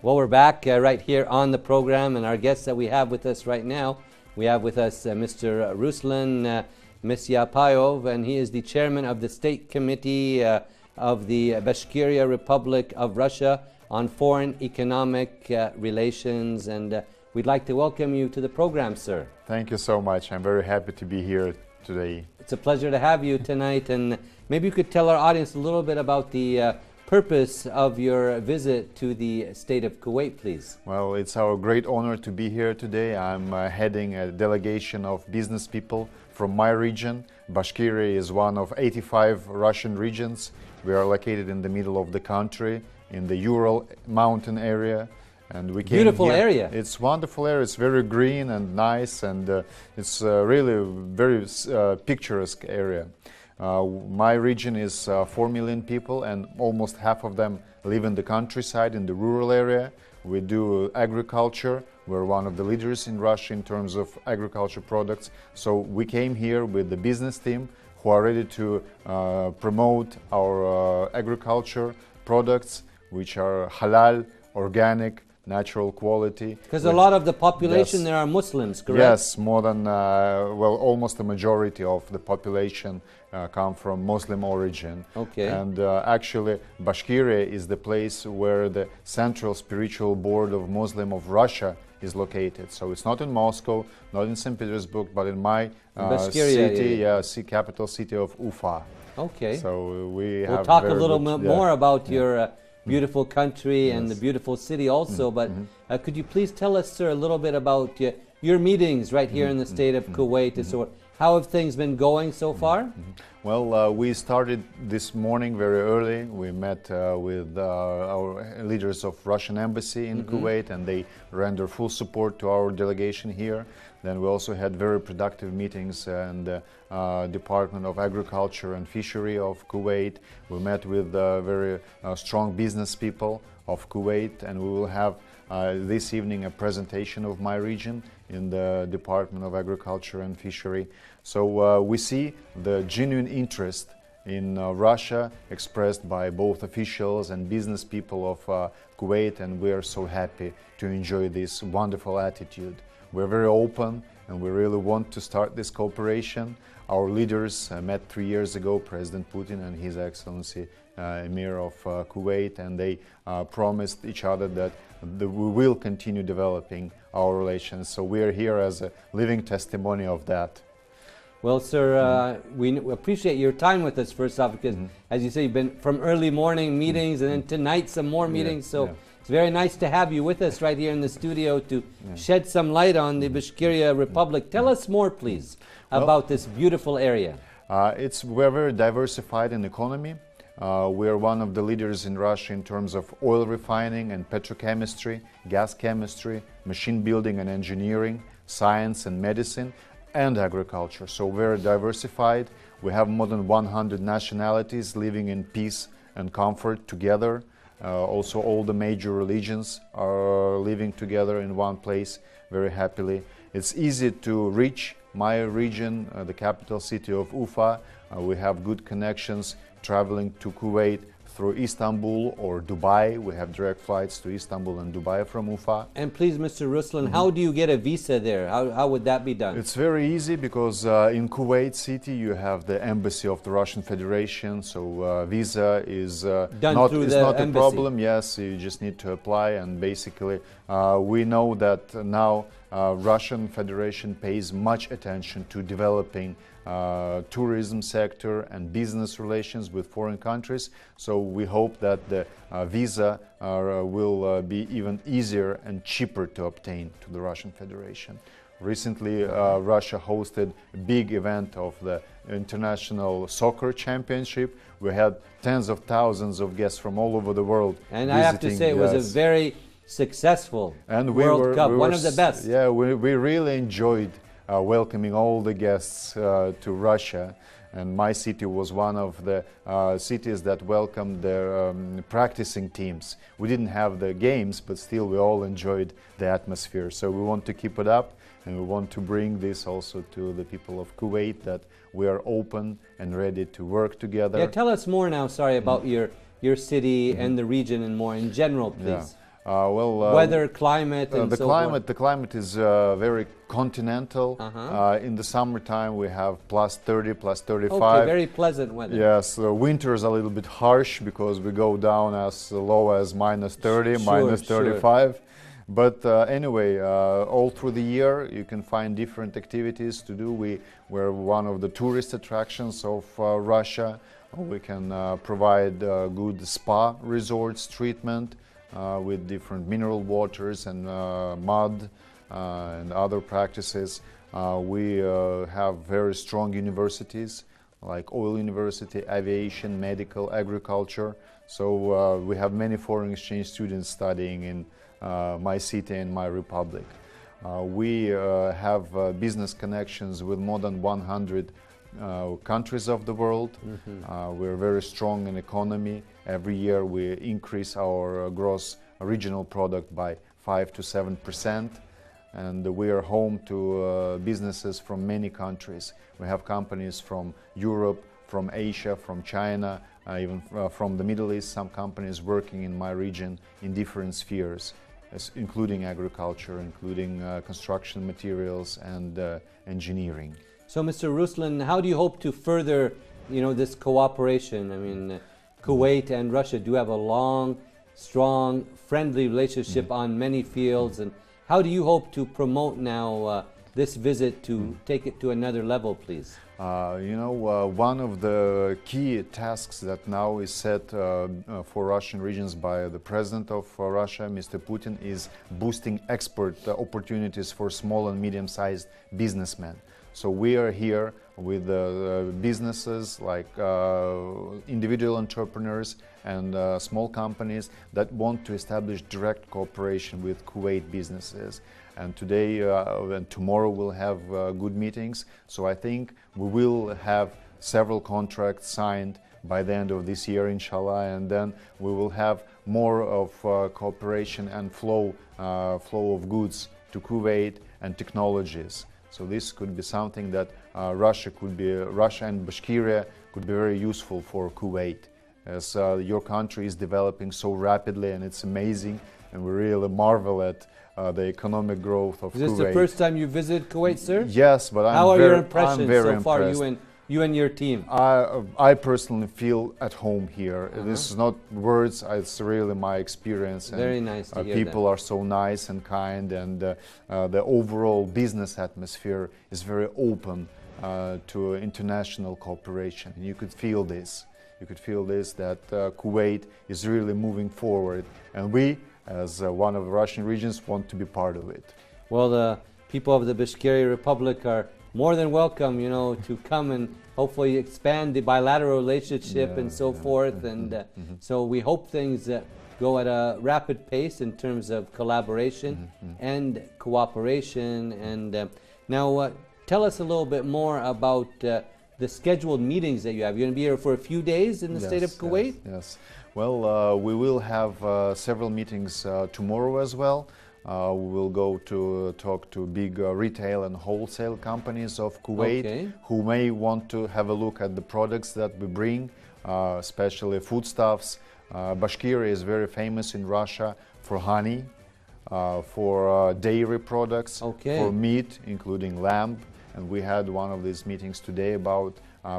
Well, we're back right here on the program, and our guests that we have with us right now, we have with us Mr. Ruslan Misyapayov, and he is the chairman of the State Committee of the Bashkiria Republic of Russia on Foreign Economic Relations, and we'd like to welcome you to the program, sir. Thank you so much. I'm very happy to be here today. It's a pleasure to have you tonight, and maybe you could tell our audience a little bit about the purpose of your visit to the state of Kuwait, please. Well, it's our great honor to be here today. I'm heading a delegation of business people from my region. Bashkiria is one of 85 Russian regions. We are located in the middle of the country, in the Ural mountain area. And we came Beautiful here. area. It's wonderful area. It's very green and nice, and it's really a very picturesque area. My region is 4 million people, and almost half of them live in the countryside, in the rural area. We do agriculture. We're one of the leaders in Russia in terms of agriculture products. So we came here with the business team who are ready to promote our agriculture products, which are halal, organic, natural quality. Because a lot of the population there are Muslims, correct? Yes, more than, well, almost the majority of the population come from Muslim origin. Okay. And actually, Bashkiria is the place where the Central Spiritual Board of Muslim of Russia is located. So it's not in Moscow, not in St. Petersburg, but in my city, capital city of Ufa. Okay. So we'll talk a little bit more about your beautiful country and the beautiful city also, but could you please tell us, sir, a little bit about your meetings right here in the state of Kuwait? So how have things been going so far? Well, we started this morning very early. We met with our leaders of Russian embassy in Kuwait, and they render full support to our delegation here. Then we also had very productive meetings in the Department of Agriculture and Fishery of Kuwait. We met with very strong business people of Kuwait, and we will have this evening a presentation of my region in the Department of Agriculture and Fishery. So we see the genuine interest in Russia expressed by both officials and business people of Kuwait, and we are so happy to enjoy this wonderful attitude. We're very open, and we really want to start this cooperation. Our leaders met 3 years ago, President Putin and His Excellency Emir of Kuwait, and they promised each other that we will continue developing our relations. So we are here as a living testimony of that. Well, sir, we appreciate your time with us, first off, because, as you say, you've been from early morning meetings, and then tonight some more meetings. So it's very nice to have you with us right here in the studio to shed some light on the Bashkiria Republic. Tell us more, please, about this beautiful area. We're very diversified in economy. We are one of the leaders in Russia in terms of oil refining and petrochemistry, gas chemistry, machine building and engineering, science and medicine, and agriculture. So we're diversified. We have more than 100 nationalities living in peace and comfort together. Also, all the major religions are living together in one place very happily. It's easy to reach my region, the capital city of Ufa. We have good connections traveling to Kuwait through Istanbul or Dubai. We have direct flights to Istanbul and Dubai from Ufa. And please, Mr. Ruslan, how do you get a visa there? How would that be done? It's very easy because in Kuwait city you have the embassy of the Russian Federation, so visa is not a problem. Yes, you just need to apply, and basically we know that now Russian Federation pays much attention to developing tourism sector and business relations with foreign countries. So we hope that the visa will be even easier and cheaper to obtain to the Russian Federation. Recently, Russia hosted a big event of the International Soccer Championship. We had tens of thousands of guests from all over the world. And I have to say, it was a very successful World Cup, one of the best. Yeah, we really enjoyed welcoming all the guests to Russia, and my city was one of the cities that welcomed the practicing teams. We didn't have the games, but still we all enjoyed the atmosphere. So we want to keep it up, and we want to bring this also to the people of Kuwait, that we are open and ready to work together. Yeah, tell us more now, sorry, about your city and the region and more in general, please. Yeah. Weather, climate, and so forth. The climate is very continental. In the summertime we have plus 30, plus 35. Okay, very pleasant weather. Yes, winter is a little bit harsh because we go down as low as minus 30, minus 35. Sure. But anyway, all through the year you can find different activities to do. We're one of the tourist attractions of Russia. We can provide good spa resorts treatment with different mineral waters and mud and other practices. We have very strong universities like Oil University, Aviation, Medical, Agriculture. So we have many foreign exchange students studying in my city and my republic. We have business connections with more than 100 countries of the world. We're very strong in economy. Every year we increase our gross regional product by 5 to 7%. And we are home to businesses from many countries. We have companies from Europe, from Asia, from China, even from the Middle East. Some companies working in my region in different spheres, including agriculture, including construction materials and engineering. So, Mr. Ruslan, how do you hope to further, this cooperation? I mean, Kuwait and Russia do have a long, strong, friendly relationship on many fields. And how do you hope to promote now this visit to take it to another level, please? One of the key tasks that now is set for Russian regions by the President of Russia, Mr. Putin, is boosting export opportunities for small and medium-sized businessmen. So we are here with businesses like individual entrepreneurs and small companies that want to establish direct cooperation with Kuwait businesses. And today and tomorrow we'll have good meetings. So I think we will have several contracts signed by the end of this year, inshallah, and then we will have more of cooperation and flow of goods to Kuwait and technologies. So this could be something that Russia and Bashkiria could be very useful for Kuwait, as your country is developing so rapidly and it's amazing, and we really marvel at the economic growth of Kuwait. Is this the first time you visited Kuwait, sir? Yes, but How are your impressions so impressed. far, you and your team? I personally feel at home here. This is not words, it's really my experience. Very nice to hear people that. are so nice and kind, and the overall business atmosphere is very open to international cooperation. And you could feel this. You could feel this, that Kuwait is really moving forward. And we, as one of the Russian regions, want to be part of it. Well, the people of the Bashkiria Republic are more than welcome, to come and hopefully expand the bilateral relationship and so forth. And so we hope things go at a rapid pace in terms of collaboration and cooperation. And now tell us a little bit more about the scheduled meetings that you have. You're going to be here for a few days in the state of Kuwait? Yes. Well, we will have several meetings tomorrow as well. We will go to talk to big retail and wholesale companies of Kuwait who may want to have a look at the products that we bring, especially foodstuffs. Bashkiria is very famous in Russia for honey, for dairy products, for meat, including lamb. And we had one of these meetings today about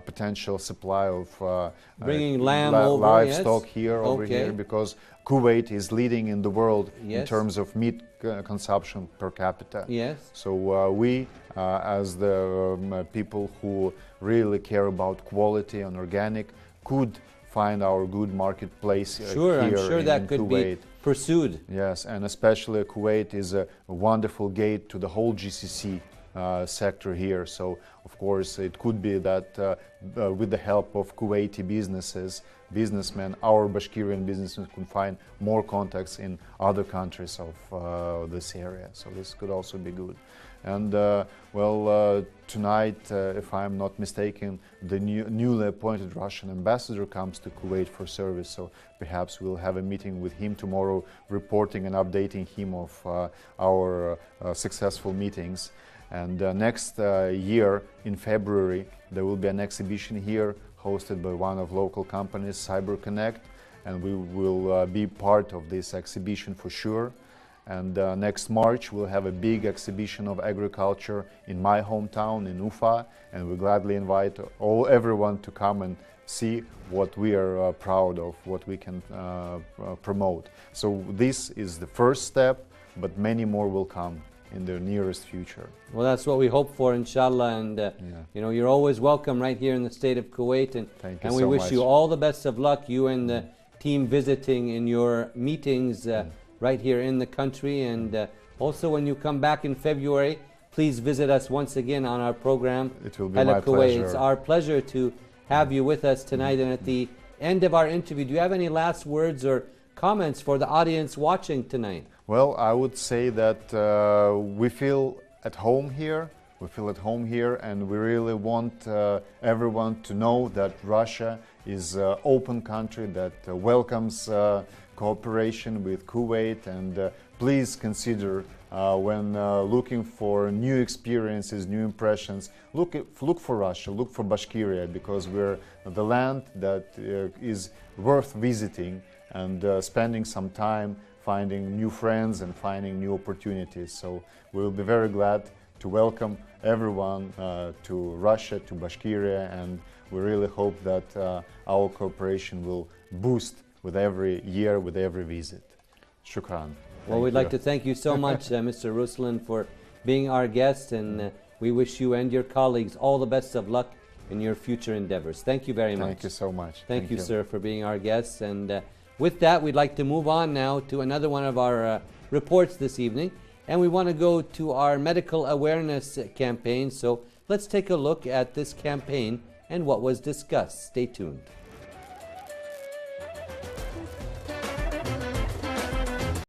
potential supply of bringing lamb livestock over here, because Kuwait is leading in the world in terms of meat consumption per capita. So we, as the people who really care about quality and organic, could find our good marketplace here I'm sure that could Kuwait. Be pursued. Yes, and especially Kuwait is a wonderful gate to the whole GCC sector here. So of course it could be that with the help of Kuwaiti businessmen, our Bashkirian businessmen could find more contacts in other countries of this area. So this could also be good. And tonight, if I'm not mistaken, the newly appointed Russian ambassador comes to Kuwait for service. So perhaps we'll have a meeting with him tomorrow, reporting and updating him of our successful meetings. And next year, in February, there will be an exhibition here hosted by one of local companies, CyberConnect. and we will be part of this exhibition for sure. And next March we'll have a big exhibition of agriculture in my hometown in Ufa, and we gladly invite everyone to come and see what we are proud of, what we can promote. So this is the first step, but many more will come in the nearest future. Well, that's what we hope for, inshallah. And you know, you're always welcome right here in the state of Kuwait, and we wish you all the best of luck, you and the team visiting in your meetings right here in the country. And also, when you come back in February, please visit us once again on our program. It will be Hala my Kuwait. pleasure. It's our pleasure to have you with us tonight. And at the end of our interview, do you have any last words or comments for the audience watching tonight? Well, I would say that we feel at home here. We feel at home here, and we really want everyone to know that Russia is an open country that welcomes cooperation with Kuwait. And please consider when looking for new experiences, new impressions, look for Russia, look for Bashkiria, because we're the land that is worth visiting and spending some time finding new friends and finding new opportunities. So we'll be very glad to welcome everyone to Russia, to Bashkiria, and we really hope that our cooperation will boost with every year, with every visit. Shukran. Well, we'd like to thank you so much, Mr. Ruslan, for being our guest, and we wish you and your colleagues all the best of luck in your future endeavors. Thank you very much. Thank you so much. Thank you, sir, for being our guest. And with that, we'd like to move on now to another one of our reports this evening. And we want to go to our medical awareness campaign. So let's take a look at this campaign and what was discussed. Stay tuned.